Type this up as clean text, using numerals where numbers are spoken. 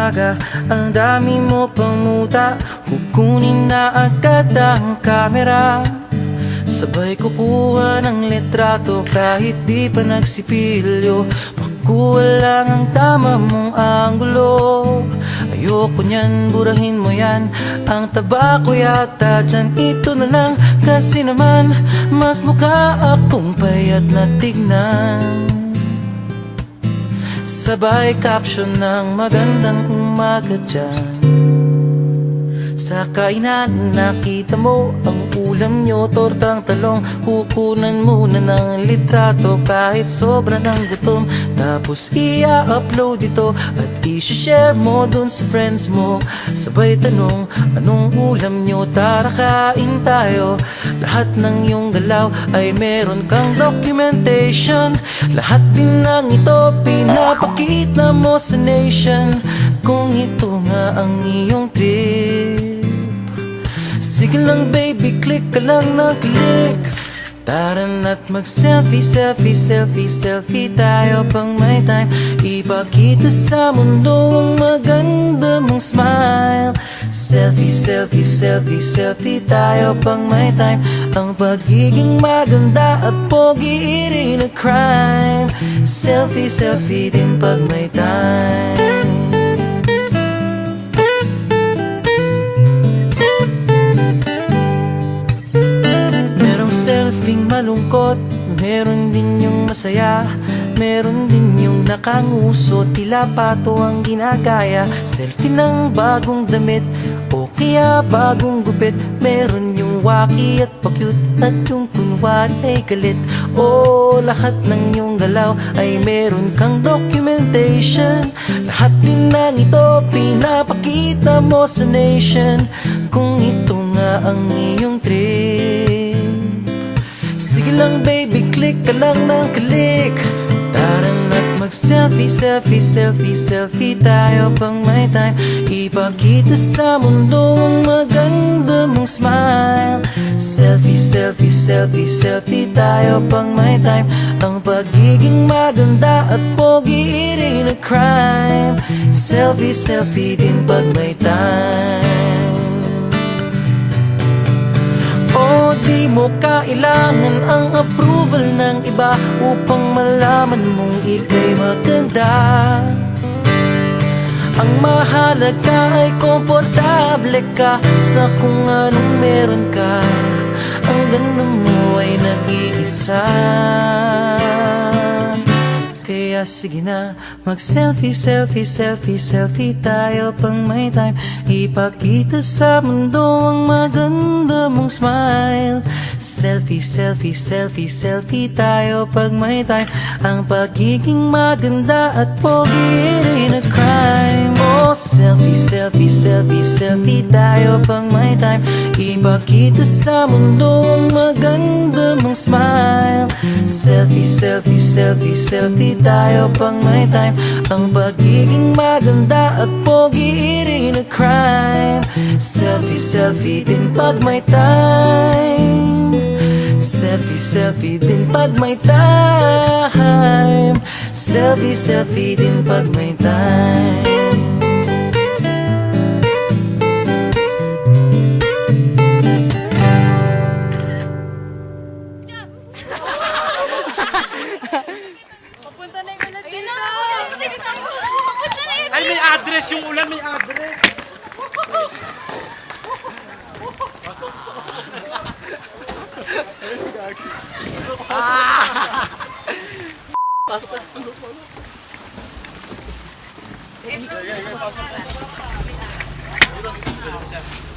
umaga, ang dami mo pang muta. Kukunin na agad ang kamera, sabay kukuha ng litrato kahit di pa nagsipilyo. Makuha lang ang tama mong anggulo. Ayoko niyan, burahin mo yan. Ang taba ko yata dyan, ito na lang. Kasi naman, mas mukha akong payat na tignan. Sabay caption ng magandang umaga dyan. Sa kainan nakita mo ang ulam nyo, tortang talong. Kukunan muna ng litrato kahit sobra ng gutom. Tapos i-upload ito at i-share mo dun sa friends mo. Sabay tanong, anong ulam nyo? Tara kain tayo. Lahat ng iyong galaw ay meron kang documentation. Lahat din ng ito pinapakita mo sa nation. Kung ito nga ang iyong trip, sige lang baby, click ka lang na click. Tara na't mag-selfie, selfie, selfie, selfie tayo pang may time. Ipakita sa mundo ang maganda mong smile. Selfie, selfie, selfie, selfie tayo pang may time. Ang pagiging maganda at pogi rin a crime. Selfie, selfie din pag may time. Selfing malungkot, meron din yung masaya. Meron din yung nakanguso, tila pato ang ginagaya. Selfie ng bagong damit o kaya bagong gupit. Meron yung waki at pa-cute at yung kunwari ay galit. O lahat ng yung galaw ay meron kang documentation. Lahat din ng ito pinapakita mo sa nation. Kung ito nga ang iyong trip, sige lang baby, click ka lang ng click. Tara na't mag-selfie, selfie, selfie, selfie tayo pang may time. Ipakita sa mundo ang maganda mong smile. Selfie, selfie, selfie, selfie tayo pang may time. Ang pagiging maganda at pogi rin a crime. Selfie, selfie din pag may time. O di mo kailangan ang approval ng iba upang malaman mong ika'y maganda. Ang mahalaga ay komportable ka sa kung anong meron ka. Ang ganda mo ay nag-iisa. Kaya sige na, mag-selfie, selfie, selfie, selfie tayo pang may time. Ipakita sa mundo ang maganda mong smile. Selfie, selfie, selfie, selfie tayo pag may time. Ang pagiging maganda at pogi rin a crime. Oh, selfie, selfie, selfie, selfie tayo pang may time. Ipakita sa mundo ang maganda mong smile. Selfie, selfie, selfie, selfie tayo pang may time. Ang pagiging maganda at pogi rin a crime. Selfie, selfie din pag may time. Selfie, selfie din pag may time. Selfie, selfie din pag may time. Papunta na yung ulan dito. Papunta na yun. Ay, may address yung ulan, may address. Pasok. Pasok na. Pasok.